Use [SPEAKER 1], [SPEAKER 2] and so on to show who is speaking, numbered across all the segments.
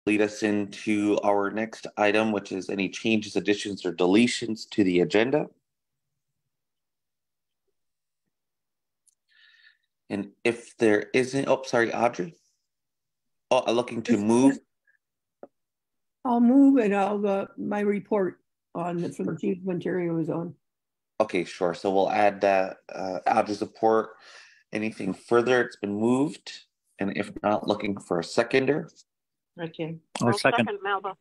[SPEAKER 1] lead us into our next item, which is any changes, additions, or deletions to the agenda. And if there isn't, oh, sorry, Audrey. Oh, I'm looking to move.
[SPEAKER 2] I'll move, and I'll my report on from the Chief of Ontario Zone.
[SPEAKER 1] Okay, sure. So we'll add that Audrey's report. Anything further? It's been moved, and if not, looking for a seconder.
[SPEAKER 2] Okay.
[SPEAKER 3] I'll second
[SPEAKER 4] Melba.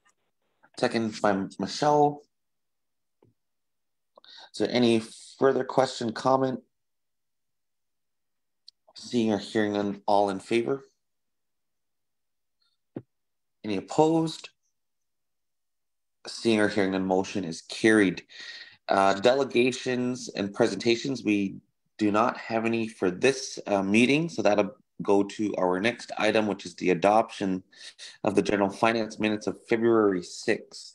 [SPEAKER 1] Second by Michelle. Is there any further question, comment? Seeing or hearing none, all in favor? Any opposed? Seeing or hearing none, motion is carried. Delegations and presentations, we do not have any for this meeting, so that'll go to our next item, which is the adoption of the general finance minutes of February 6th.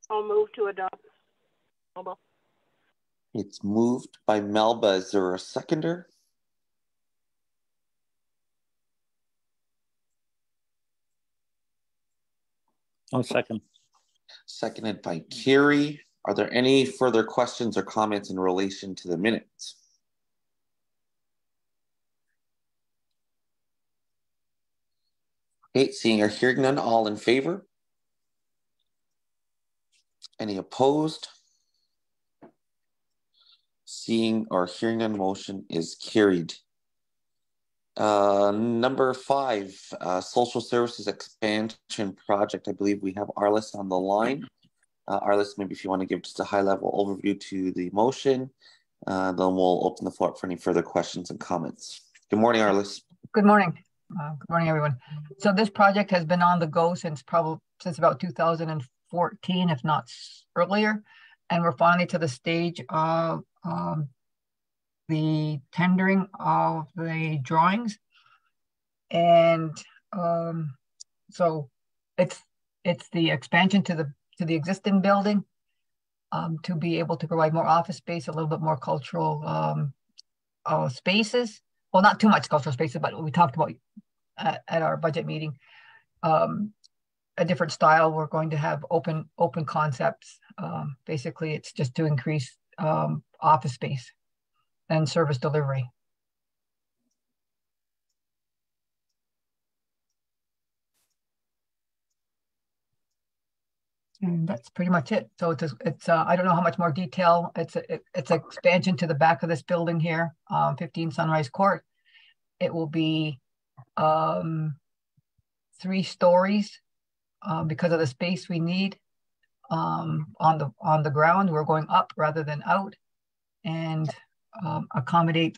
[SPEAKER 4] I'll move to adopt. Melba.
[SPEAKER 1] It's moved by Melba. Is there a seconder?
[SPEAKER 3] I'll second.
[SPEAKER 1] Seconded by Carrie. Are there any further questions or comments in relation to the minutes? Okay, seeing or hearing none, all in favor? Any opposed? Seeing or hearing none, motion is carried. Number 5, social services expansion project. I believe we have Arliss on the line. Arliss, maybe if you want to give just a high-level overview to the motion, then we'll open the floor up for any further questions and comments. Good morning, Arliss.
[SPEAKER 5] Good morning. Good morning, everyone. So this project has been on the go since about 2014, if not earlier, and we're finally to the stage of the tendering of the drawings, and so it's the expansion to the existing building to be able to provide more office space, a little bit more cultural spaces. Well, not too much cultural spaces, but we talked about at our budget meeting. A different style. We're going to have open concepts. Basically, it's just to increase office space and service delivery. And that's pretty much it. So it's I don't know how much more detail. It's expansion to the back of this building here, 15 Sunrise Court. It will be 3 stories because of the space we need on the ground. We're going up rather than out, and accommodate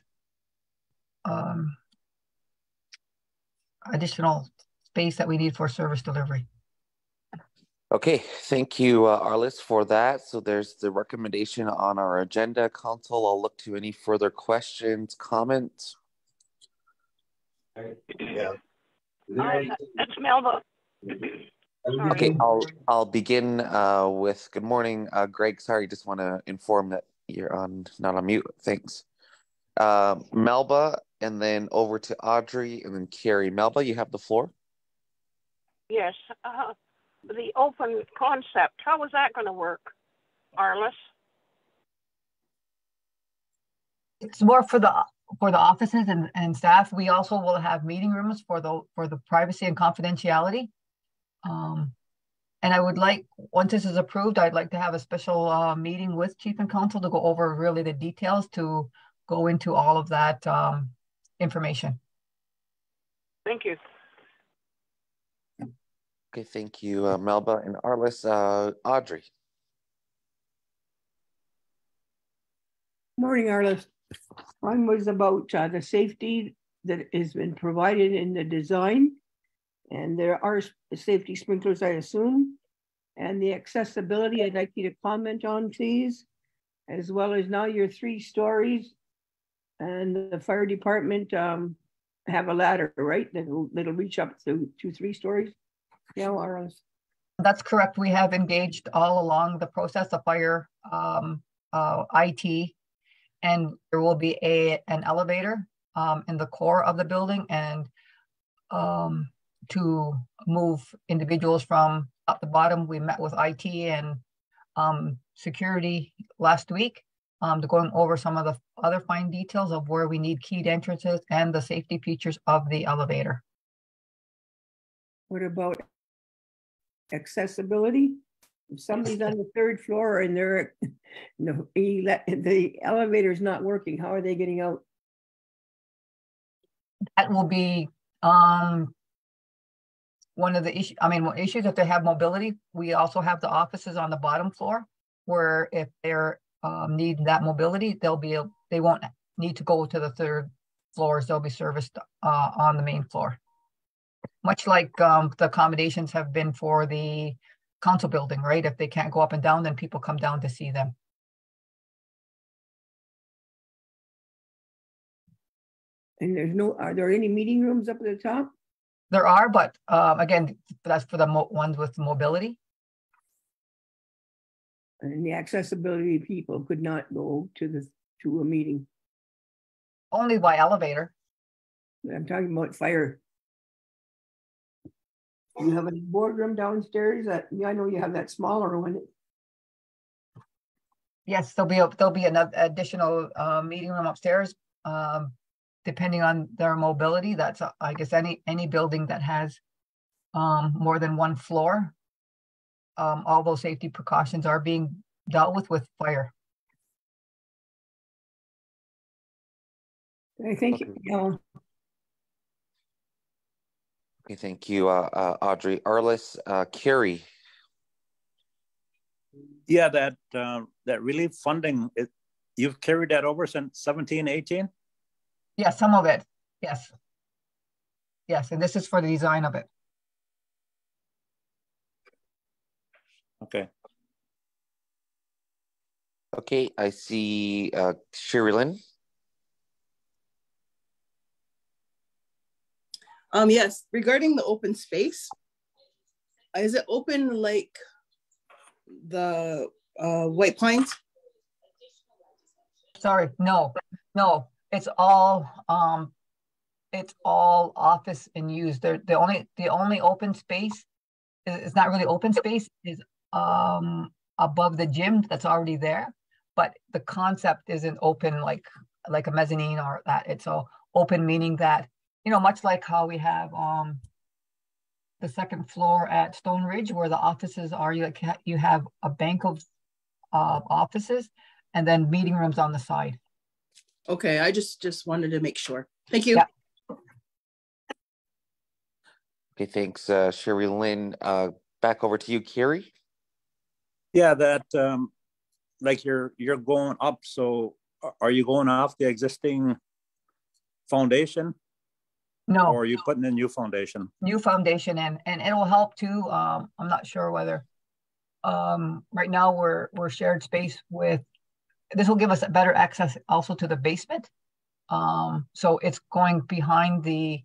[SPEAKER 5] additional space that we need for service delivery.
[SPEAKER 1] Okay, thank you, Arliss, for that. So there's the recommendation on our agenda. Council, I'll look to any further questions, comments.
[SPEAKER 4] Yeah. That's Melba.
[SPEAKER 1] Okay, I'll begin with good morning, Greg. Sorry, just want to inform that you're not on mute. Thanks. Melba, and then over to Audrey, and then Carrie. Melba, you have the floor.
[SPEAKER 4] Yes. The open concept, how is that going to work, Arliss?
[SPEAKER 5] It's more for the offices and staff. We also will have meeting rooms for the privacy and confidentiality. And I would like, once this is approved, I'd like to have a special meeting with Chief and Council to go over really the details, to go into all of that information.
[SPEAKER 4] Thank you.
[SPEAKER 1] Okay, thank you, Melba and Arliss. Audrey.
[SPEAKER 2] Morning, Arliss. Mine was about the safety that has been provided in the design, and there are safety sprinklers, I assume, and the accessibility. I'd like you to comment on, please, as well as now your 3 stories, and the fire department have a ladder, right? That'll reach up to 3 stories. Yeah, Arlis.
[SPEAKER 5] That's correct. We have engaged all along the process of fire, IT, and there will be an elevator in the core of the building, and to move individuals from up the bottom. We met with IT and security last week to going over some of the other fine details of where we need keyed entrances and the safety features of the elevator.
[SPEAKER 2] What about accessibility? If somebody's on the third floor and the elevator is not working, how are they getting out?
[SPEAKER 5] That will be one of the issues. Issues if they have mobility. We also have the offices on the bottom floor where if they're need that mobility, they won't need to go to the third floors. They'll be serviced on the main floor. Much like the accommodations have been for the council building, right? If they can't go up and down, then people come down to see them.
[SPEAKER 2] And are there any meeting rooms up at the top?
[SPEAKER 5] There are, but again, that's for the ones with mobility.
[SPEAKER 2] And the accessibility people could not go to a meeting.
[SPEAKER 5] Only by elevator.
[SPEAKER 2] I'm talking about fire. Do you have a boardroom downstairs? I know you have that smaller one.
[SPEAKER 5] Yes, there'll be another additional meeting room upstairs. Depending on their mobility, that's I guess any building that has more than one floor, all those safety precautions are being dealt with fire.
[SPEAKER 2] I think
[SPEAKER 1] Okay, thank you, Audrey. Arlis, Carrie.
[SPEAKER 3] Yeah, that relief funding, you've carried that over since 17, 18?
[SPEAKER 5] Yeah, some of it. Yes. Yes, and this is for the design of it.
[SPEAKER 3] Okay.
[SPEAKER 1] Okay, I see Sherry Lynn.
[SPEAKER 6] Yes, regarding the open space, is it open like the White Pines?
[SPEAKER 5] Sorry, no. It's all office and use. The only open space is not really open space, is above the gym that's already there, but the concept isn't open like a mezzanine or that. It's all open, meaning that, much like how we have the second floor at Stone Ridge where the offices are, you have a bank of offices and then meeting rooms on the side.
[SPEAKER 6] Okay, I just wanted to make sure. Thank you.
[SPEAKER 5] Yeah.
[SPEAKER 1] Okay, thanks, Sherry Lynn. Back over to you, Carrie.
[SPEAKER 3] Yeah, that like you're going up. So are you going off the existing foundation?
[SPEAKER 5] No.
[SPEAKER 3] Or are you putting in new foundation?
[SPEAKER 5] New foundation, and it'll help too. I'm not sure whether right now we're shared space with. This will give us a better access also to the basement. So it's going behind the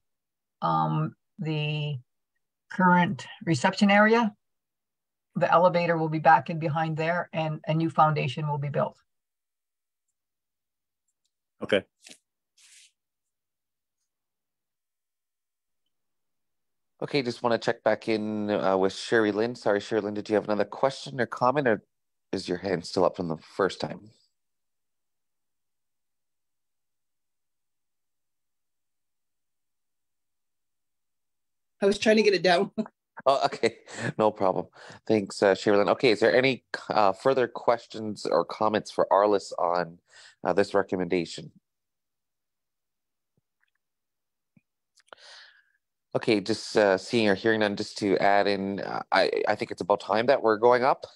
[SPEAKER 5] current reception area. The elevator will be back in behind there, and a new foundation will be built.
[SPEAKER 3] Okay.
[SPEAKER 1] Okay, just want to check back in with Sherry Lynn. Sorry, Sherry Lynn, did you have another question or comment, or is your hand still up from the first time?
[SPEAKER 6] I was trying to get it down.
[SPEAKER 1] Oh, okay, no problem. Thanks, Sherry Lynn. Okay, is there any further questions or comments for Arlis on this recommendation? Okay, just seeing or hearing none, just to add in, I think it's about time that we're going up,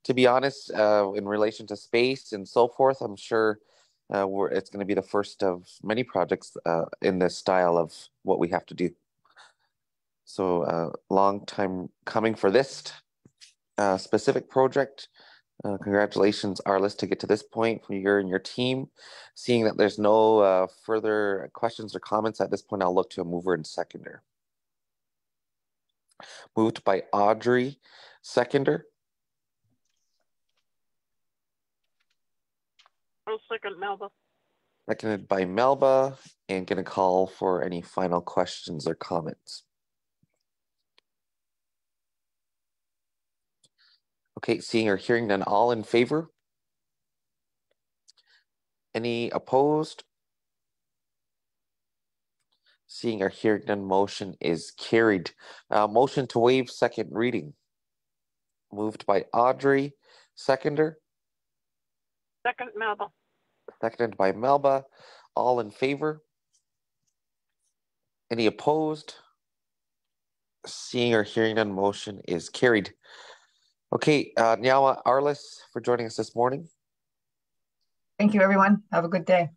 [SPEAKER 1] to be honest, in relation to space and so forth. I'm sure it's going to be the first of many projects in this style of what we have to do. So long time coming for this specific project. Congratulations, Arlis, to get to this point for you and your team. Seeing that there's no further questions or comments at this point, I'll look to a mover and seconder. Moved by Audrey, seconder.
[SPEAKER 4] I'll second Melba.
[SPEAKER 1] Seconded by Melba, and going to call for any final questions or comments. Okay, seeing or hearing none, all in favor? Any opposed? Seeing or hearing none, motion is carried. Motion to waive second reading. Moved by Audrey, seconder.
[SPEAKER 4] Second Melba.
[SPEAKER 1] Seconded by Melba. All in favor? Any opposed? Seeing or hearing none, motion is carried. Okay, Nyawa Arliss for joining us this morning.
[SPEAKER 5] Thank you, everyone. Have a good day.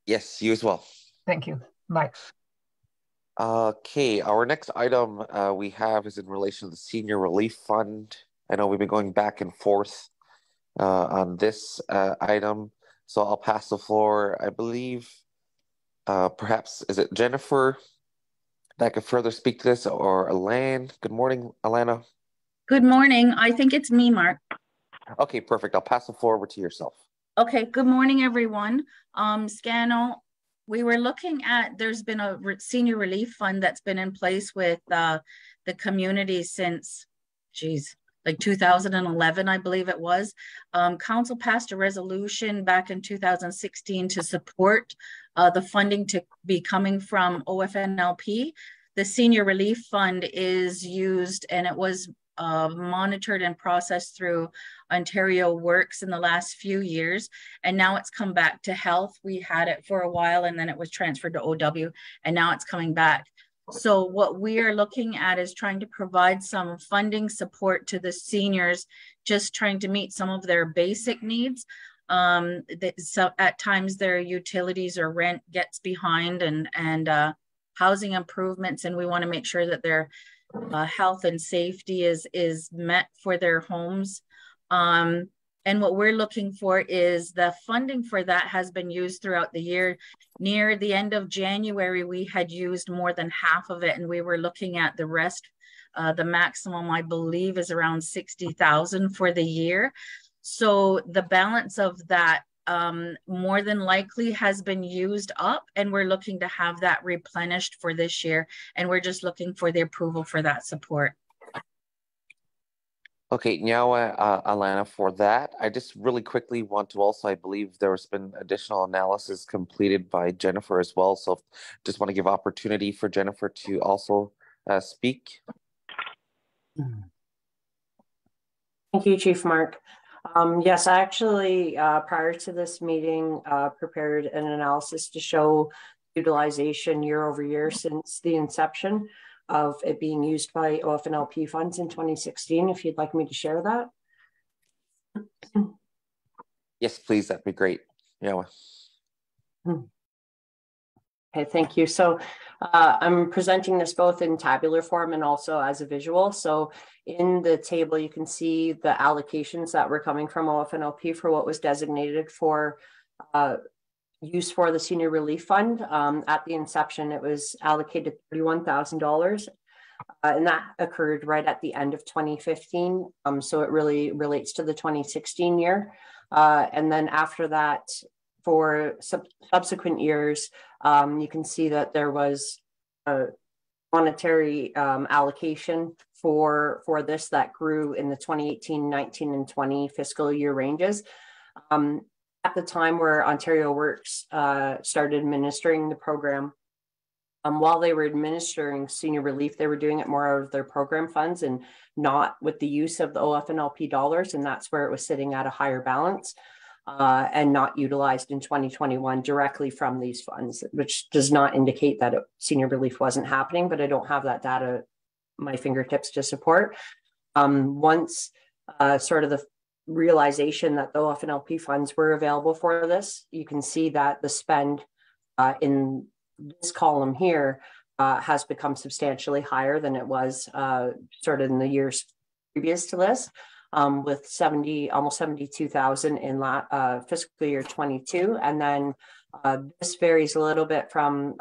[SPEAKER 1] Yes, you as well.
[SPEAKER 5] Thank you. Bye.
[SPEAKER 1] Okay, our next item we have is in relation to the Senior Relief Fund. I know we've been going back and forth on this item, so I'll pass the floor. I believe perhaps, is it Jennifer that could further speak to this, or Alan? Good morning, Alana.
[SPEAKER 7] Good morning. I think it's me, Mark.
[SPEAKER 1] Okay, perfect. I'll pass the floor over to yourself.
[SPEAKER 7] Okay, good morning, everyone. Scano, we were looking at, there's been a senior relief fund that's been in place with the community since, like 2011, I believe it was. Council passed a resolution back in 2016 to support the funding to be coming from OFNLP. The Senior Relief Fund is used, and it was monitored and processed through Ontario Works in the last few years, and now it's come back to health. We had it for a while, and then it was transferred to OW, and now it's coming back. So what we are looking at is trying to provide some funding support to the seniors, just trying to meet some of their basic needs. So at times their utilities or rent gets behind, and housing improvements, and we want to make sure that their health and safety is met for their homes. And what we're looking for is the funding for that has been used throughout the year. Near the end of January, we had used more than half of it, and we were looking at the rest. The maximum, I believe, is around 60,000 for the year. So the balance of that more than likely has been used up, and we're looking to have that replenished for this year, and we're just looking for the approval for that support.
[SPEAKER 1] Okay, now, Alana, for that, I just really quickly want to also, I believe there has been additional analysis completed by Jennifer as well. So just want to give opportunity for Jennifer to also speak.
[SPEAKER 8] Thank you, Chief Mark. Yes, I actually, prior to this meeting, prepared an analysis to show utilization year over year since the inception of it being used by OFNLP funds in 2016, if you'd like me to share that.
[SPEAKER 1] Yes, please, that'd be great. Yeah.
[SPEAKER 8] Okay, thank you. So I'm presenting this both in tabular form and also as a visual. So in the table, you can see the allocations that were coming from OFNLP for what was designated for use for the Senior Relief Fund. At the inception, it was allocated $31,000, and that occurred right at the end of 2015. So it really relates to the 2016 year. And then after that, for subsequent years, you can see that there was a monetary allocation for this that grew in the 2018, 19, and 20 fiscal year ranges. At the time where Ontario Works started administering the program, while they were administering senior relief, they were doing it more out of their program funds and not with the use of the OFNLP dollars, and that's where it was sitting at a higher balance and not utilized in 2021 directly from these funds, which does not indicate that senior relief wasn't happening, but I don't have that data at my fingertips to support. Once sort of the realization that the OFNLP funds were available for this, you can see that the spend in this column here has become substantially higher than it was sort of in the years previous to this, with almost 72,000 in fiscal year 22, and then This varies a little bit from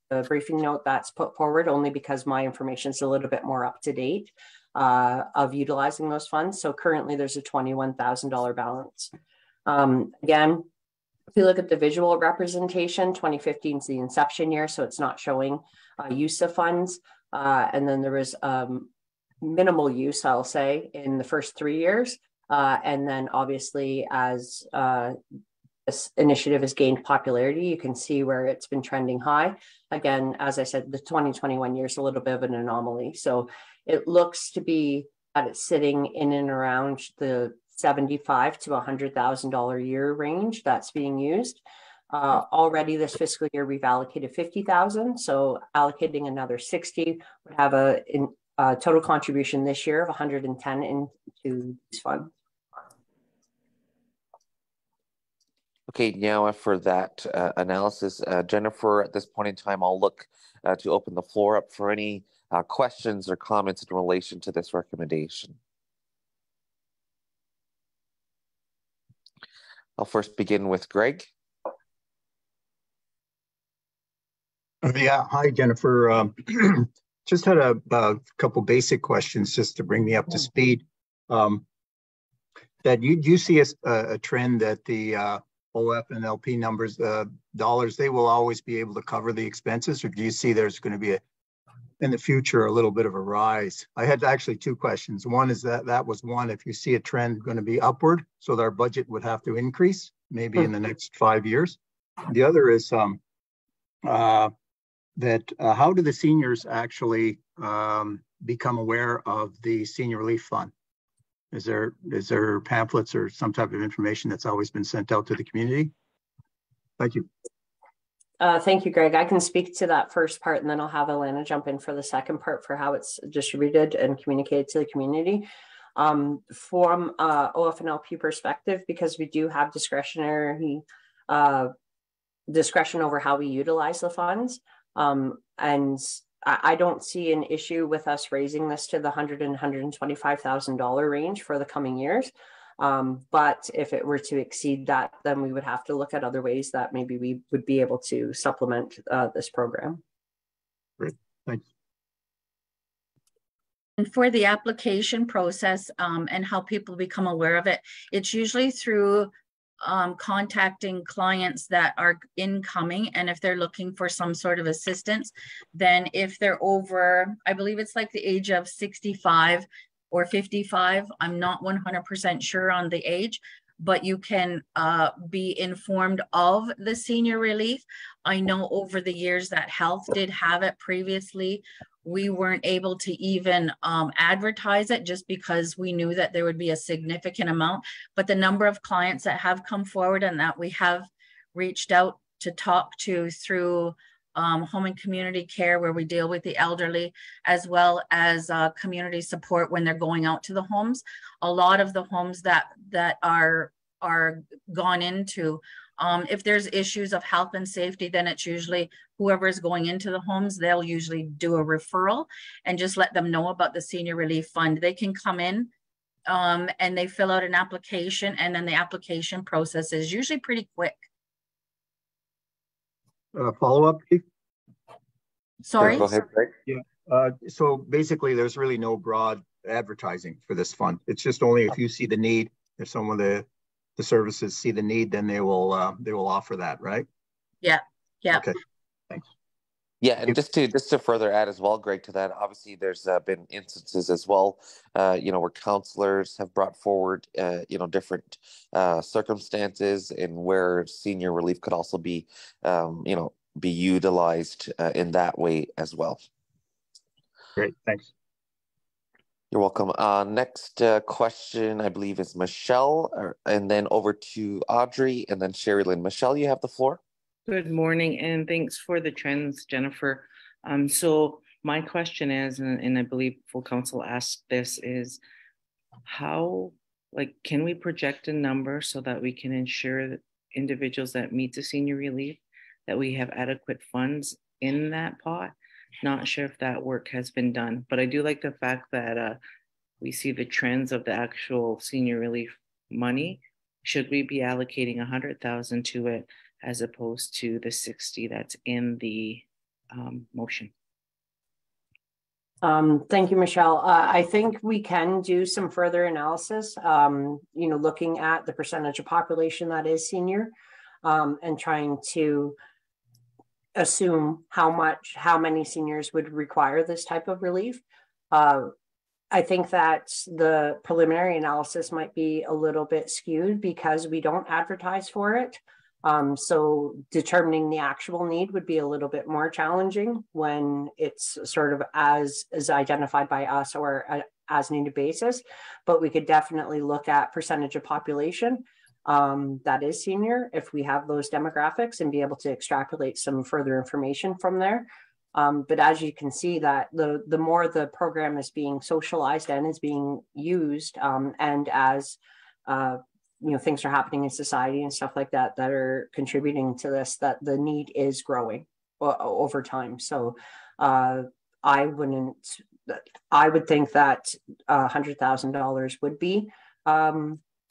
[SPEAKER 8] the briefing note that's put forward, only because my information is a little bit more up to date of utilizing those funds. So currently there's a $21,000 balance. Again, if you look at the visual representation, 2015 is the inception year, so it's not showing use of funds. And then there was minimal use, I'll say, in the first 3 years. And then obviously as this initiative has gained popularity, you can see where it's been trending high. Again, as I said, the 2021 year is a little bit of an anomaly. So it looks to be that it's sitting in and around the $75,000 to $100,000 a year range that's being used. Already this fiscal year, we've allocated $50,000. So allocating another 60 would have a total contribution this year of 110 into this fund.
[SPEAKER 1] Okay, now for that analysis, Jennifer, at this point in time, I'll look to open the floor up for any questions or comments in relation to this recommendation. I'll first begin with Greg.
[SPEAKER 9] Yeah, hi, Jennifer. Just had a couple basic questions just to bring me up to speed. That you see a trend that the OF and LP numbers, dollars, they will always be able to cover the expenses, or do you see there's going to be in the future a little bit of a rise? I had actually two questions. One is that was one, if you see a trend going to be upward, so that our budget would have to increase maybe in the next 5 years. The other is how do the seniors actually become aware of the Senior Relief Fund? Is there pamphlets or some type of information that's always been sent out to the community? Thank you.
[SPEAKER 8] Thank you, Greg. I can speak to that first part, and then I'll have Alana jump in for the second part for how it's distributed and communicated to the community. From OF&LP perspective, because we do have discretion over how we utilize the funds, and I don't see an issue with us raising this to the $100,000 and $125,000 range for the coming years. But if it were to exceed that, then we would have to look at other ways that maybe we would be able to supplement this program.
[SPEAKER 9] Great, thanks.
[SPEAKER 7] And for the application process and how people become aware of it, it's usually through contacting clients that are incoming, and if they're looking for some sort of assistance, then if they're over, I believe it's like the age of 65 or 55, I'm not 100% sure on the age, but you can be informed of the senior relief. I know over the years that Health did have it previously. We weren't able to even advertise it just because we knew that there would be a significant amount. But the number of clients that have come forward and that we have reached out to talk to through home and community care, where we deal with the elderly, as well as community support when they're going out to the homes. A lot of the homes that are gone into, if there's issues of health and safety, then it's usually whoever is going into the homes, they'll usually do a referral and just let them know about the Senior Relief Fund. They can come in and they fill out an application, and then the application process is usually pretty quick.
[SPEAKER 9] Follow-up, Chief?
[SPEAKER 7] Sorry?
[SPEAKER 1] Go ahead, Greg.
[SPEAKER 9] Yeah. So basically, there's really no broad advertising for this fund. It's just only if you see the need, if some of the services see the need, then they will offer that, right?
[SPEAKER 7] Yeah. Yeah.
[SPEAKER 9] Okay. Thanks.
[SPEAKER 1] Yeah, and just to further add as well, Greg, to that, obviously there's been instances as well, where counselors have brought forward, different circumstances, and where senior relief could also be, be utilized in that way as well.
[SPEAKER 9] Great, thanks.
[SPEAKER 1] You're welcome. Next question, I believe, is Michelle, and then over to Audrey, and then Sherry Lynn. Michelle, you have the floor.
[SPEAKER 10] Good morning, and thanks for the trends, Jennifer. So my question is, and I believe full council asked this, is how, can we project a number so that we can ensure that individuals that meet the senior relief, that we have adequate funds in that pot? Not sure if that work has been done, but I do like the fact that we see the trends of the actual senior relief money. Should we be allocating $100,000 to it as opposed to the 60 that's in the motion?
[SPEAKER 8] Thank you, Michelle. I think we can do some further analysis, looking at the percentage of population that is senior, and trying to assume how many seniors would require this type of relief. I think that the preliminary analysis might be a little bit skewed because we don't advertise for it. So determining the actual need would be a little bit more challenging when it's sort of as identified by us or as needed basis, but we could definitely look at percentage of population that is senior if we have those demographics and be able to extrapolate some further information from there. But as you can see that the more the program is being socialized and is being used, and as things are happening in society and stuff like that that are contributing to this, that the need is growing over time. So I would think that $100,000 would be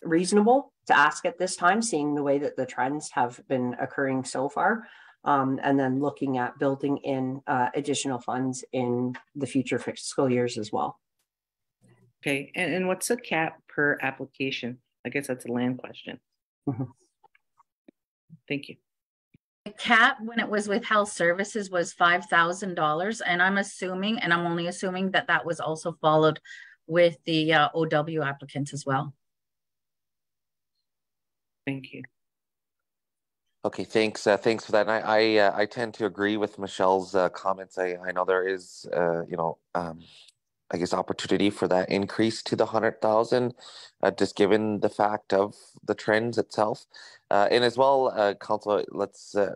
[SPEAKER 8] reasonable to ask at this time, seeing the way that the trends have been occurring so far. And then looking at building in additional funds in the future fiscal years as well.
[SPEAKER 10] Okay, and what's the cap per application? I guess that's a land question.
[SPEAKER 8] Mm-hmm.
[SPEAKER 10] Thank you.
[SPEAKER 7] The cap when it was with health services was $5,000, and I'm only assuming that that was also followed with the OW applicants as well.
[SPEAKER 10] Thank you.
[SPEAKER 1] Okay, thanks. Thanks for that. And I tend to agree with Michelle's comments. I know there is, I guess, opportunity for that increase to the 100,000, just given the fact of the trends itself, and as well, Council.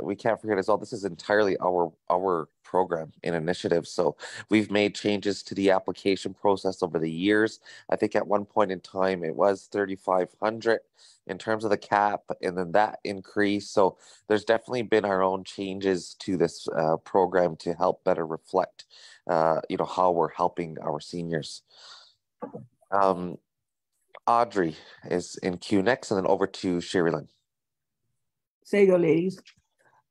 [SPEAKER 1] We can't forget as well. This is entirely our program and initiative. So we've made changes to the application process over the years. I think at one point in time it was 3,500 in terms of the cap, and then that increased. So there's definitely been our own changes to this program to help better reflect, how we're helping our seniors. Audrey is in queue next, and then over to Sherilyn.
[SPEAKER 2] Sego ladies.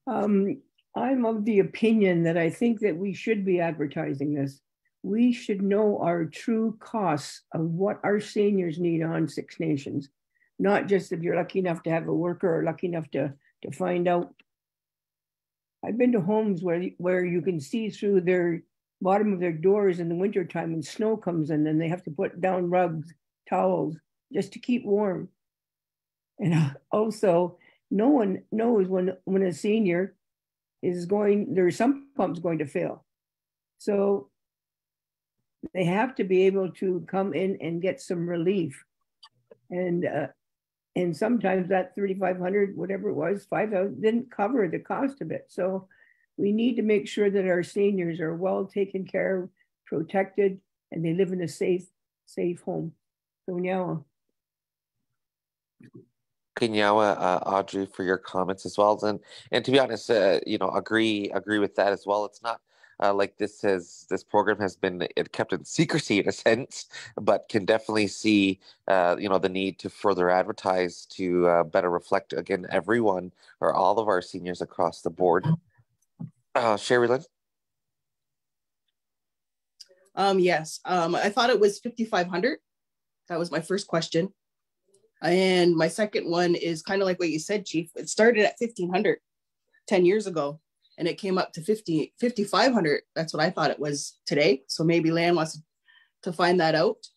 [SPEAKER 2] I'm of the opinion that I think that we should be advertising this. We should know our true costs of what our seniors need on Six Nations, not just if you're lucky enough to have a worker or lucky enough to find out. I've been to homes where you can see through their bottom of their doors in the wintertime when snow comes in, and they have to put down rugs, towels, just to keep warm. And also, no one knows when a senior is there's some pumps going to fail. So they have to be able to come in and get some relief. And sometimes that 3,500, whatever it was, 5,000 didn't cover the cost of it. So we need to make sure that our seniors are well taken care of, protected, and they live in a safe home. So now.
[SPEAKER 1] Kinyawa, Audrey, for your comments as well, and to be honest, agree with that as well. It's not like this program has been kept in secrecy in a sense, but can definitely see the need to further advertise to better reflect again everyone or all of our seniors across the board. Sherilyn.
[SPEAKER 6] Yes, I thought it was 5,500. That was my first question. And my second one is kind of like what you said, Chief. It started at 1,500 10 years ago, and it came up to 5,500. That's what I thought it was today. So maybe Lan wants to find that out.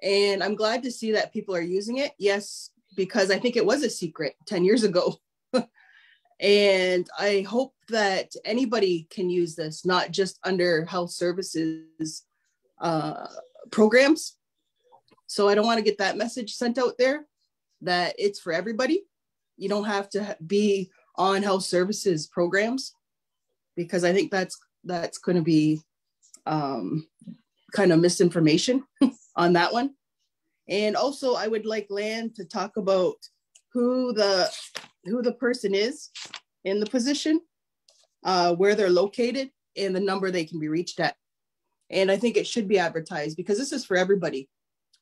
[SPEAKER 6] And I'm glad to see that people are using it. Yes, because I think it was a secret 10 years ago. And I hope that anybody can use this, not just under health services programs. So I don't want to get that message sent out there that it's for everybody. You don't have to be on health services programs, because I think that's going to be kind of misinformation on that one. And also I would like Lan to talk about who the person is in the position, where they're located, and the number they can be reached at. And I think it should be advertised, because this is for everybody,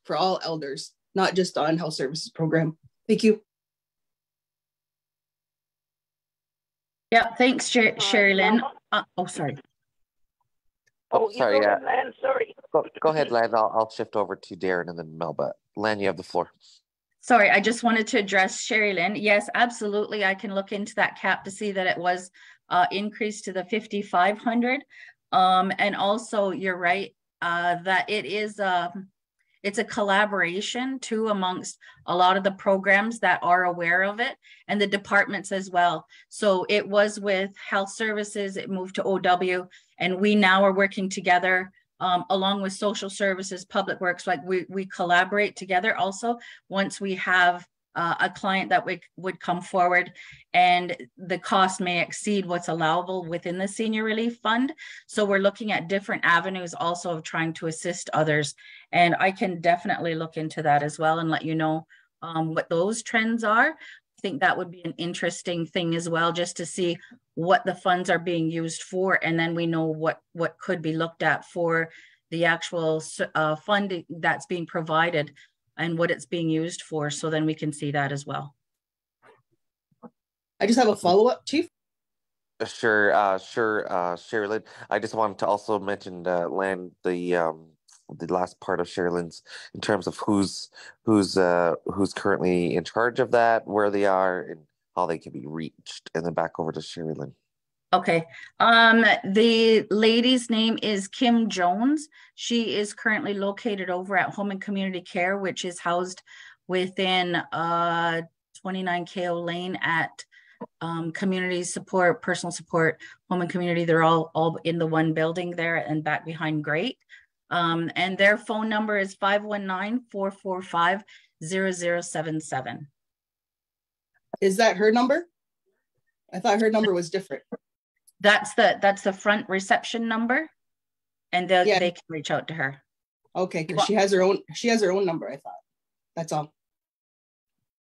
[SPEAKER 6] for all elders, not just on health services program. Thank you.
[SPEAKER 7] Yeah, thanks, Sherry Lynn. Oh, sorry.
[SPEAKER 4] Oh,
[SPEAKER 1] sorry.
[SPEAKER 4] Go ahead, Lan, sorry.
[SPEAKER 1] Go ahead, Lan. I'll shift over to Darren and then Melba. Lan, you have the floor.
[SPEAKER 7] Sorry, I just wanted to address Sherry Lynn. Yes, absolutely. I can look into that cap to see that it was increased to the 5,500. And also, you're right that it is it's a collaboration too amongst a lot of the programs that are aware of it and the departments as well. So it was with health services, it moved to OW, and we now are working together along with social services, public works. Like we collaborate together also once we have a client that would come forward and the cost may exceed what's allowable within the senior relief fund. So we're looking at different avenues also of trying to assist others. And I can definitely look into that as well and let you know what those trends are. I think that would be an interesting thing as well, just to see what the funds are being used for. And then we know what could be looked at for the actual funding that's being provided and what it's being used for. So then we can see that as well.
[SPEAKER 6] I just have a follow-up, Chief.
[SPEAKER 1] Sure, Sherilyn. I just wanted to also mention, Lan, the last part of Sherilyn's in terms of who's currently in charge of that, where they are, and how they can be reached, and then back over to Sherilyn.
[SPEAKER 7] Okay. The lady's name is Kim Jones. She is currently located over at Home and Community Care, which is housed within 29 KO Lane at community support, personal support, home and community. They're all in the one building there and back behind Great. And their phone number is 519-445-0077.
[SPEAKER 6] Is that her number? I thought her number was different.
[SPEAKER 7] That's the front reception number, and they can reach out to her.
[SPEAKER 6] Okay, because she has her own number, I thought. That's all.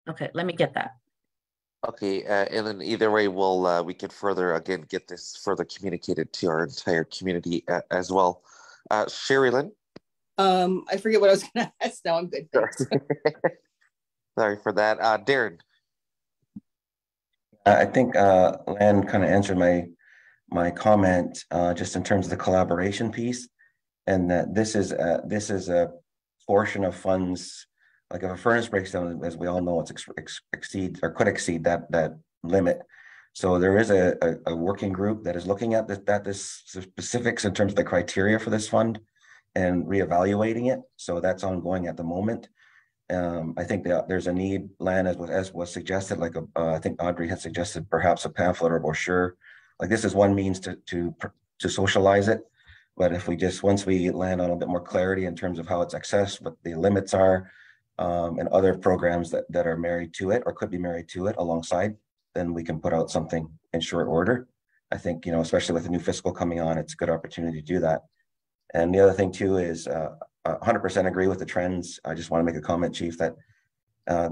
[SPEAKER 7] Okay, let me get that.
[SPEAKER 1] Okay, and then either way, we can further again get this further communicated to our entire community as well. Sherilyn.
[SPEAKER 6] I forget what I was going to ask. Now I'm good.
[SPEAKER 1] Sorry for that. Darren.
[SPEAKER 11] I think Lan kind of answered my comment just in terms of the collaboration piece, and that this is a portion of funds. Like if a furnace breaks down, as we all know, it's exceeds or could exceed that limit. So there is a working group that is looking at this specifics in terms of the criteria for this fund and reevaluating it. So that's ongoing at the moment. I think that there's a need, Lan, as was suggested, like I think Audrey had suggested perhaps a pamphlet or brochure. Like this is one means to socialize it. But if once we land on a bit more clarity in terms of how it's accessed, what the limits are, and other programs that are married to it or could be married to it alongside, then we can put out something in short order. I think, especially with the new fiscal coming on, it's a good opportunity to do that. And the other thing too is 100% agree with the trends. I just want to make a comment, Chief, that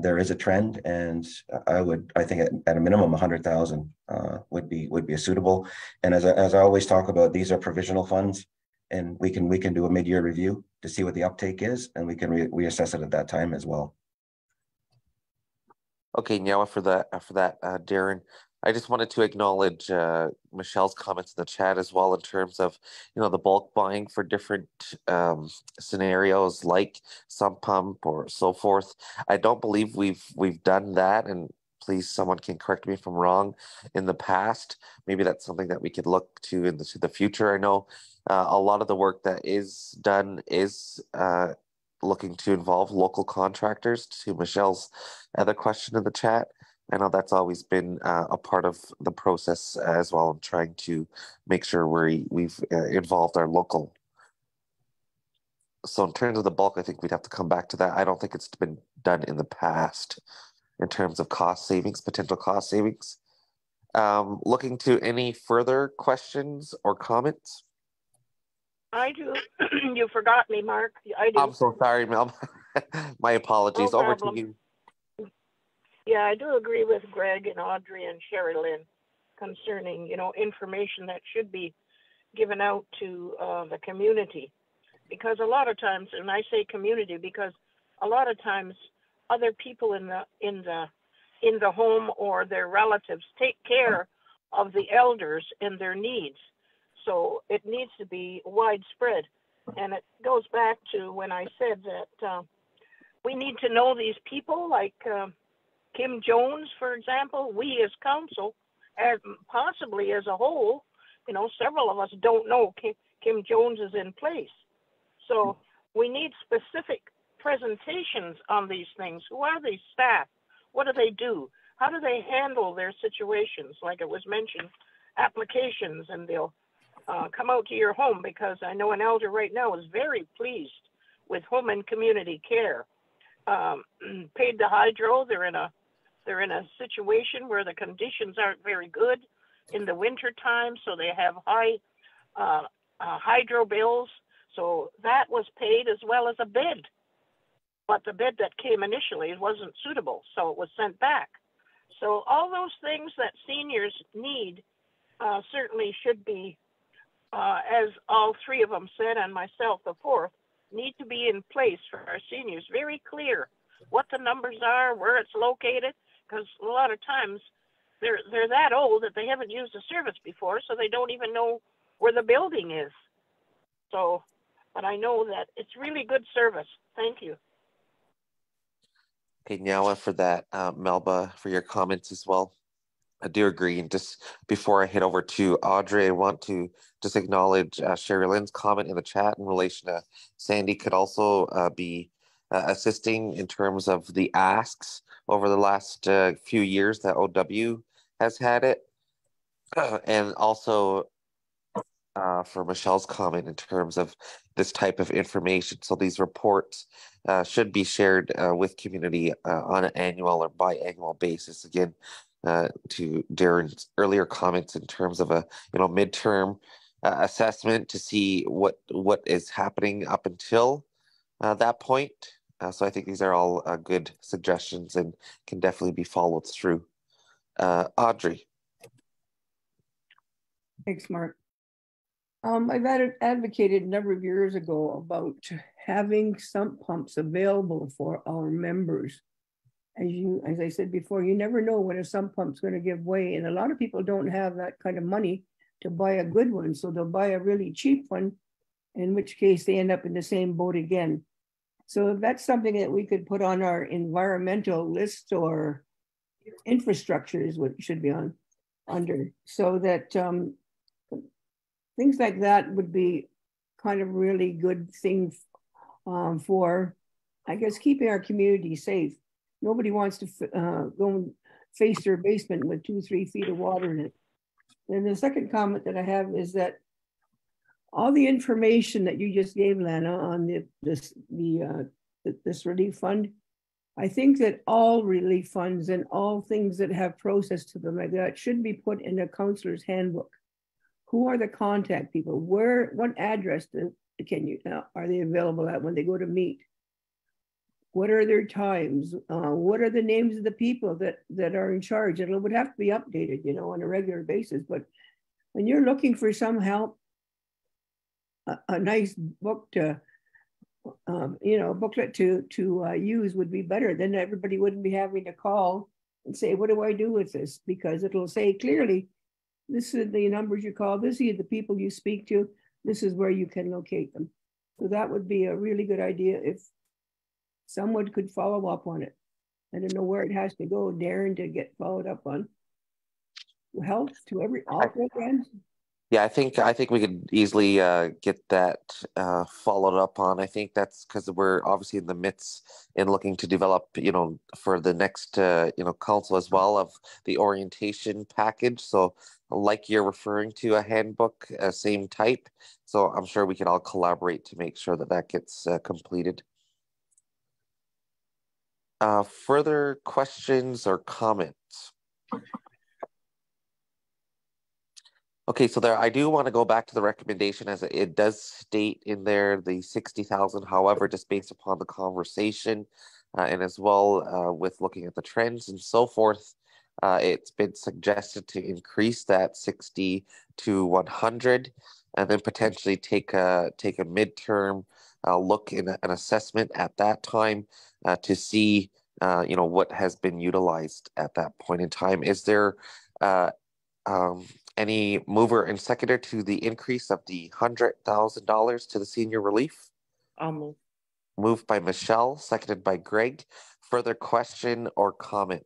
[SPEAKER 11] there is a trend, and I think at a minimum 100,000 would be a suitable. And as I always talk about, these are provisional funds, and we can do a mid-year review to see what the uptake is, and we can reassess it at that time as well.
[SPEAKER 1] Okay, now after that, Darren, I just wanted to acknowledge Michelle's comments in the chat as well in terms of the bulk buying for different scenarios like sump pump or so forth. I don't believe we've done that, and please someone can correct me if I'm wrong, in the past. Maybe that's something that we could look to in the future. I know a lot of the work that is done is looking to involve local contractors, to Michelle's other question in the chat. I know that's always been a part of the process as well, in trying to make sure we've involved our local. So in terms of the bulk, I think we'd have to come back to that. I don't think it's been done in the past in terms of cost savings, potential cost savings. Looking to any further questions or comments?
[SPEAKER 4] I do. You forgot me, Mark. I do.
[SPEAKER 1] I'm so sorry, Mel. My apologies.
[SPEAKER 4] No
[SPEAKER 1] Over
[SPEAKER 4] problem.
[SPEAKER 1] to you.
[SPEAKER 4] Yeah, I do agree with Greg and Audrey and Sherilyn concerning, information that should be given out to the community. Because a lot of times, and I say community because a lot of times other people in the home or their relatives take care of the elders and their needs. So it needs to be widespread. And it goes back to when I said that we need to know these people, like Kim Jones, for example. We as council, as possibly as a whole, you know, several of us don't know Kim Jones is in place. So we need specific presentations on these things. Who are these staff? What do they do? How do they handle their situations? Like it was mentioned, applications, and they'll come out to your home, because I know an elder right now is very pleased with home and community care. Paid the hydro. They're in a situation where the conditions aren't very good in the winter time, so they have high hydro bills. So that was paid, as well as a bid. But the bid that came initially wasn't suitable, so it was sent back. So all those things that seniors need certainly should be, as all three of them said, and myself the fourth, need to be in place for our seniors. Very clear what the numbers are, where it's located, because a lot of times they're that old that they haven't used a service before, so they don't even know where the building is. So, but I know that it's really good service. Thank you.
[SPEAKER 1] Okay, Nyawa, for that, Melba, for your comments as well. I do agree. And just before I head over to Audrey, I want to just acknowledge Sherry Lynn's comment in the chat in relation to Sandy could also be assisting in terms of the asks over the last few years that OW has had it. And also for Michelle's comment in terms of this type of information. So these reports should be shared with community on an annual or biannual basis. Again, to Darren's earlier comments in terms of a midterm assessment to see what is happening up until that point. So I think these are all good suggestions and can definitely be followed through. Audrey.
[SPEAKER 2] Thanks, Mark. I've advocated a number of years ago about having sump pumps available for our members. As I said before, you never know when a sump pump's going to give way, and a lot of people don't have that kind of money to buy a good one, so they'll buy a really cheap one, in which case they end up in the same boat again. So that's something that we could put on our environmental list, or infrastructure is what it should be on under, so that things like that would be kind of really good thing for, I guess, keeping our community safe. Nobody wants to go and face their basement with 2-3 feet of water in it. And the second comment that I have is that all the information that you just gave, Lana, on this relief fund, I think that all relief funds and all things that have process to them like that should be put in a counselor's handbook. Who are the contact people? What address are they available at when they go to meet? What are their times? What are the names of the people that are in charge? And it would have to be updated, on a regular basis. But when you're looking for some help, a nice book to, booklet to use would be better. Then everybody wouldn't be having to call and say, what do I do with this? Because it'll say clearly, this is the numbers you call, this is the people you speak to, this is where you can locate them. So that would be a really good idea if someone could follow up on it. I don't know where it has to go, Darren, to get followed up on. Help to all programs.
[SPEAKER 1] Yeah, I think we could easily get that followed up on. I think that's because we're obviously in the midst in looking to develop, for the next, council as well, of the orientation package. So like you're referring to a handbook, same type. So I'm sure we can all collaborate to make sure that gets completed. Further questions or comments? Okay, so I do want to go back to the recommendation, as it does state in there the 60,000. However, just based upon the conversation and as well with looking at the trends and so forth, it's been suggested to increase that 60 to 100, and then potentially take a midterm look in an assessment at that time to see what has been utilized at that point in time. Is there Any mover and seconder to the increase of the $100,000 to the senior relief?
[SPEAKER 10] I'll move.
[SPEAKER 1] Moved by Michelle, seconded by Greg. Further question or comment?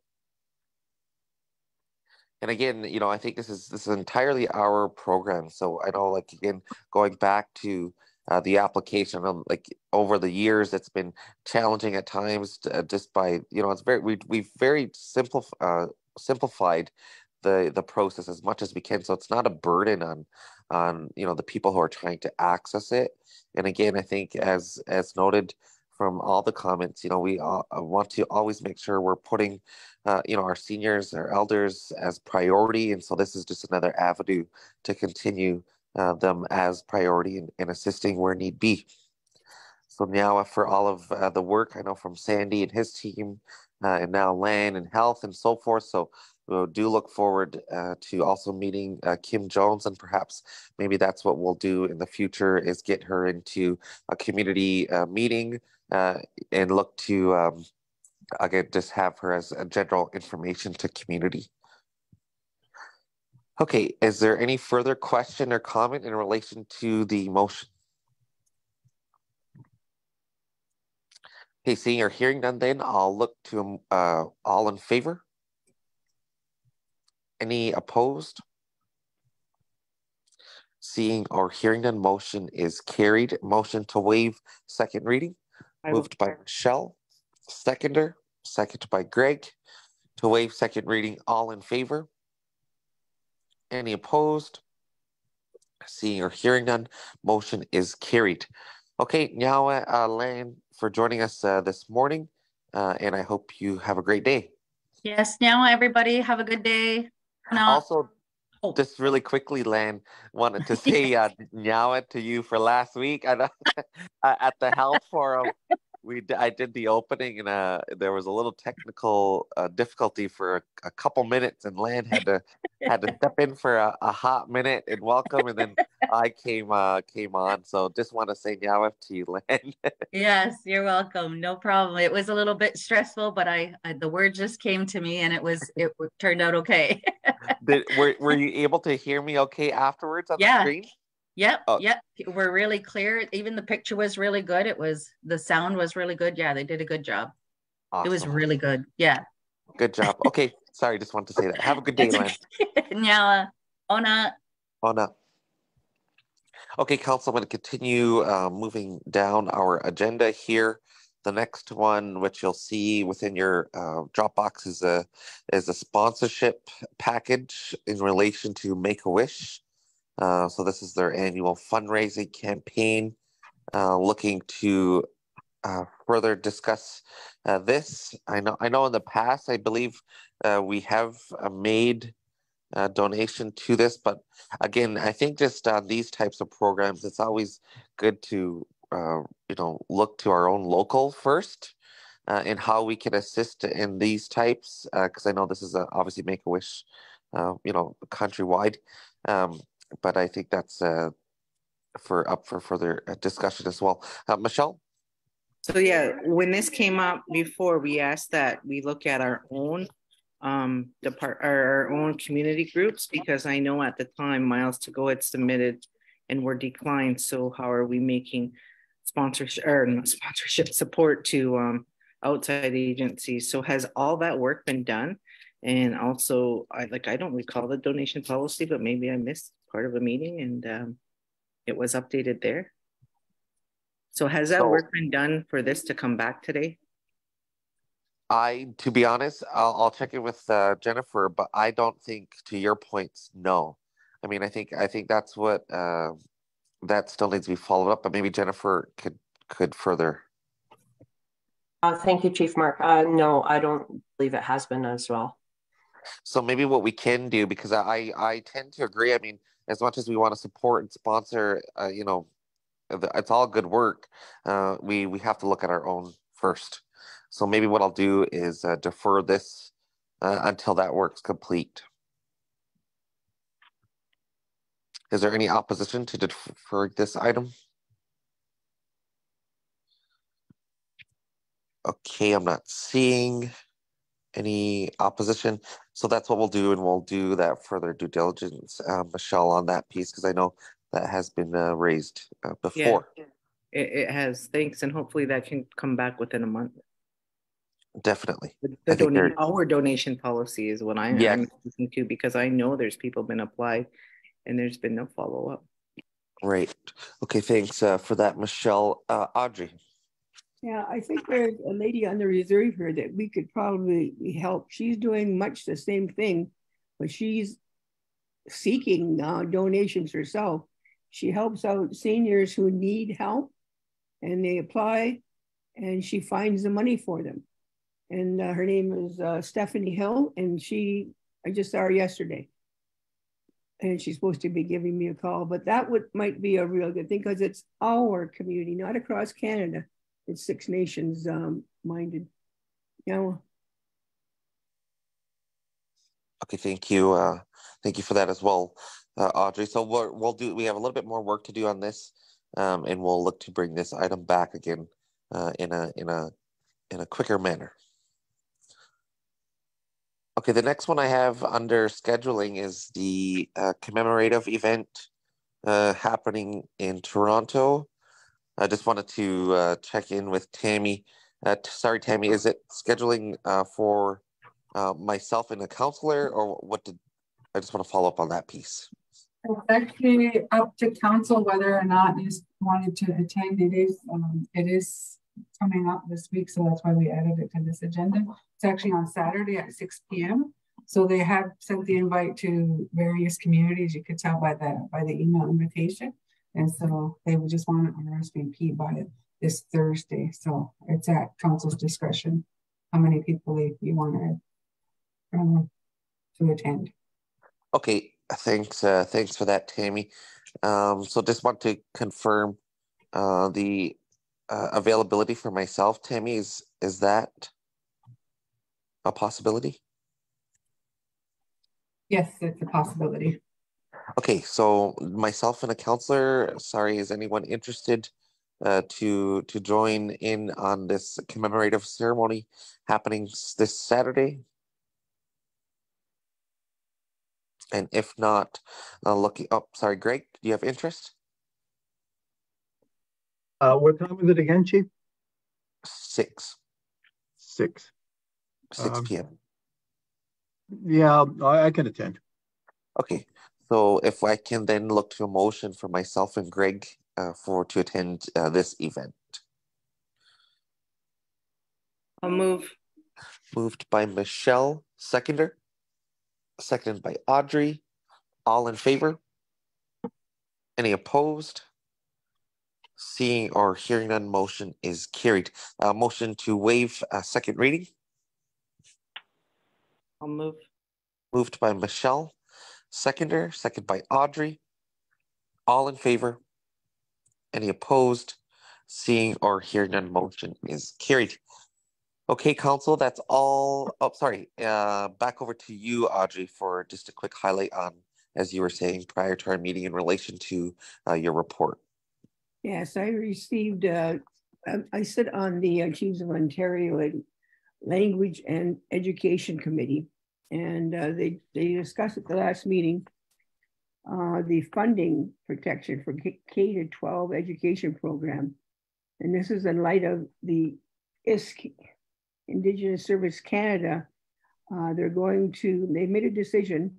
[SPEAKER 1] And again, I think this is entirely our program. So I know, like, again, going back to the application, like over the years, it's been challenging at times, just by it's we've very simplified the process as much as we can, so it's not a burden on the people who are trying to access it. And again, I think as noted from all the comments, we want to always make sure we're putting our seniors, our elders as priority, and so this is just another avenue to continue them as priority and assisting where need be. So now, for all of the work I know from Sandy and his team, and now Lan and Health and so forth, so we do look forward to also meeting Kim Jones, and perhaps maybe that's what we'll do in the future, is get her into a community meeting and look to again just have her as a general information to community. Okay, is there any further question or comment in relation to the motion? Okay, seeing or hearing none, then I'll look to all in favor. Any opposed? Seeing or hearing none, motion is carried. Motion to waive second reading. Moved by Michelle, seconded by Greg. To waive second reading, all in favor. Any opposed? Seeing or hearing none, motion is carried. Okay, now Lan, for joining us this morning, and I hope you have a great day.
[SPEAKER 7] Yes, now everybody have a good day.
[SPEAKER 1] Also, just really quickly, Lan, wanted to say Nyawa to you for last week at the health forum. I did the opening, and there was a little technical difficulty for a couple minutes, and Lan had to step in for a hot minute and welcome, and then I came on. So just want to say Nyawa to you, Lan.
[SPEAKER 7] Yes, you're welcome. No problem. It was a little bit stressful, but the word just came to me, and it turned out okay.
[SPEAKER 1] Were you able to hear me okay afterwards on the screen?
[SPEAKER 7] Yep. Yep. We're really clear. Even the picture was really good. The sound was really good. Yeah, they did a good job. Awesome. It was really good. Yeah.
[SPEAKER 1] Good job. Okay. Sorry, just wanted to say that. Have a good day, Lan.
[SPEAKER 7] Nyawa. Ona.
[SPEAKER 1] Okay, Council, I'm going to continue moving down our agenda here. The next one, which you'll see within your Dropbox, is a sponsorship package in relation to Make-A-Wish. So this is their annual fundraising campaign, looking to further discuss this. I know in the past, I believe we have made a donation to this, but again, I think just on these types of programs, it's always good to look to our own local first, and how we can assist in these types, because I know this is obviously Make-A-Wish, countrywide. But I think that's for further discussion as well. Michelle?
[SPEAKER 10] So yeah, when this came up before, we asked that we look at our own our own community groups, because I know at the time Miles to Go had submitted and were declined. So how are we making sponsorship support to outside agencies? So has all that work been done? And also, I don't recall the donation policy, but maybe I missed part of a meeting and it was updated there. So has that work been done for this to come back today?
[SPEAKER 1] To be honest, I'll check in with Jennifer, but I don't think, to your points, no. I mean, I think that's what that still needs to be followed up, but maybe Jennifer could further.
[SPEAKER 8] Thank you, Chief Mark. No, I don't believe it has been as well.
[SPEAKER 1] So maybe what we can do, because I tend to agree. I mean, as much as we want to support and sponsor, it's all good work. We have to look at our own first. So maybe what I'll do is defer this until that work's complete. Is there any opposition to defer this item? Okay, I'm not seeing Any opposition? So that's what we'll do, and we'll do that further due diligence, Michelle, on that piece, because I know that has been raised before.
[SPEAKER 10] Yeah, it has. Thanks, and hopefully that can come back within a month.
[SPEAKER 1] Definitely.
[SPEAKER 10] Our donation policy is what I'm thinking too, because I know there's people been applied and there's been no follow-up.
[SPEAKER 1] Right. Okay, thanks for that, Michelle. Audrey.
[SPEAKER 2] Yeah, I think there's a lady on the reserve here that we could probably help. She's doing much the same thing, but she's seeking donations herself. She helps out seniors who need help, and they apply, and she finds the money for them. And her name is Stephanie Hill, and I just saw her yesterday. And she's supposed to be giving me a call, but that might be a real good thing, because it's our community, not across Canada. It's Six Nations minded. Yeah.
[SPEAKER 1] Okay, thank you. Thank you for that as well, Audrey. So we have a little bit more work to do on this, and we'll look to bring this item back again in a quicker manner. Okay, the next one I have under scheduling is the commemorative event happening in Toronto. I just wanted to check in with Tammy. Sorry, Tammy, is it scheduling for myself and a counselor, or I just want to follow up on that piece.
[SPEAKER 12] It's actually up to council whether or not you wanted to attend. It is coming up this week, so that's why we added it to this agenda. It's actually on Saturday at 6 p.m. So they have sent the invite to various communities. You could tell by the email invitation. And so they would just want an RSVP by this Thursday. So it's at council's discretion how many people you want to attend.
[SPEAKER 1] Okay, thanks for that, Tammy. So just want to confirm the availability for myself, Tammy. Is that a possibility?
[SPEAKER 12] Yes, it's a possibility.
[SPEAKER 1] Okay, so myself and a counselor. Sorry, is anyone interested to join in on this commemorative ceremony happening this Saturday? And if not, looking up. Sorry, Greg, do you have interest?
[SPEAKER 9] What time is it again, Chief?
[SPEAKER 1] 6 p.m.
[SPEAKER 9] Yeah, I can attend.
[SPEAKER 1] Okay, so if I can then look to a motion for myself and Greg to attend this event.
[SPEAKER 10] I'll move.
[SPEAKER 1] Moved by Michelle, seconded by Audrey. All in favor? Any opposed? Seeing or hearing none, motion is carried. Motion to waive second reading.
[SPEAKER 10] I'll move.
[SPEAKER 1] Moved by Michelle, second by Audrey. All in favor? Any opposed? Seeing or hearing none, motion is carried. Okay, council, that's all. Oh, sorry. Back over to you, Audrey, for just a quick highlight on, as you were saying prior to our meeting, in relation to your report.
[SPEAKER 2] Yes, I received, I sit on the Chiefs of Ontario Language and Education Committee, and they discussed at the last meeting the funding protection for K-12 education program. And this is in light of the ISC, Indigenous Service Canada. They made a decision,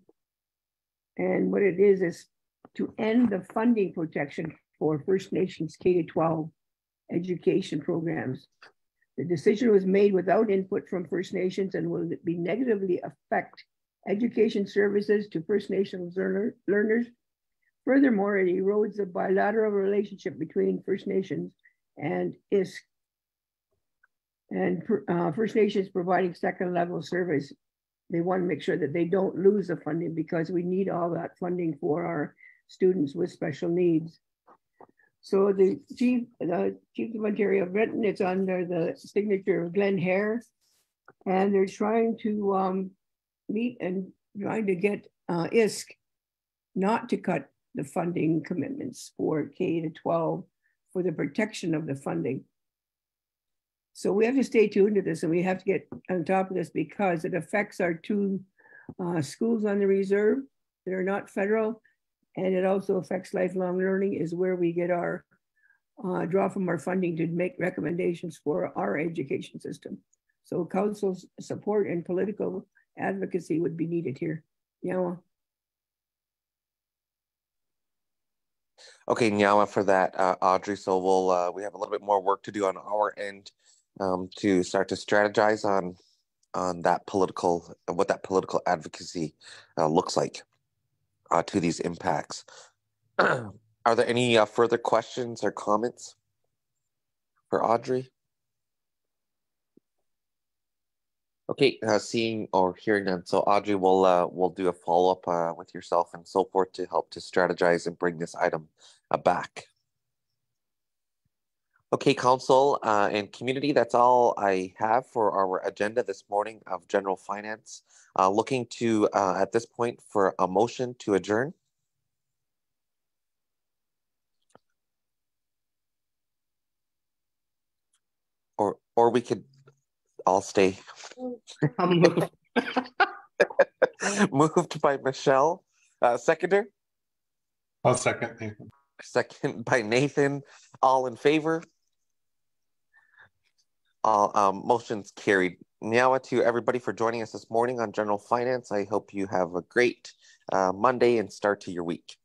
[SPEAKER 2] and what it is to end the funding protection for First Nations K-12 education programs. The decision was made without input from First Nations and will be negatively affect education services to First Nations learners. Furthermore, it erodes the bilateral relationship between First Nations and ISC, and First Nations providing second level service. They want to make sure that they don't lose the funding, because we need all that funding for our students with special needs. So the Chief of Ontario have written, it's under the signature of Glenn Hare, and they're trying to meet and trying to get ISC not to cut the funding commitments for K-12 for the protection of the funding. So we have to stay tuned to this, and we have to get on top of this because it affects our two schools on the reserve that are not federal, and it also affects lifelong learning is where we get our draw from our funding to make recommendations for our education system. So council's support and political advocacy would be needed here. Yeah.
[SPEAKER 1] Okay, Nyawa, for that, Audrey. So we have a little bit more work to do on our end to start to strategize on that what that political advocacy looks like to these impacts. Are there any further questions or comments for Audrey? Okay, seeing or hearing none. So Audrey will do a follow-up with yourself and so forth to help to strategize and bring this item back. Okay, council and community, that's all I have for our agenda this morning of general finance. Looking to, at this point, for a motion to adjourn. Or we could all stay. Moved by Michelle. Seconder?
[SPEAKER 13] I'll second, Nathan.
[SPEAKER 1] Second by Nathan. All in favor? All motions carried. Now to everybody for joining us this morning on General Finance. I hope you have a great Monday and start to your week.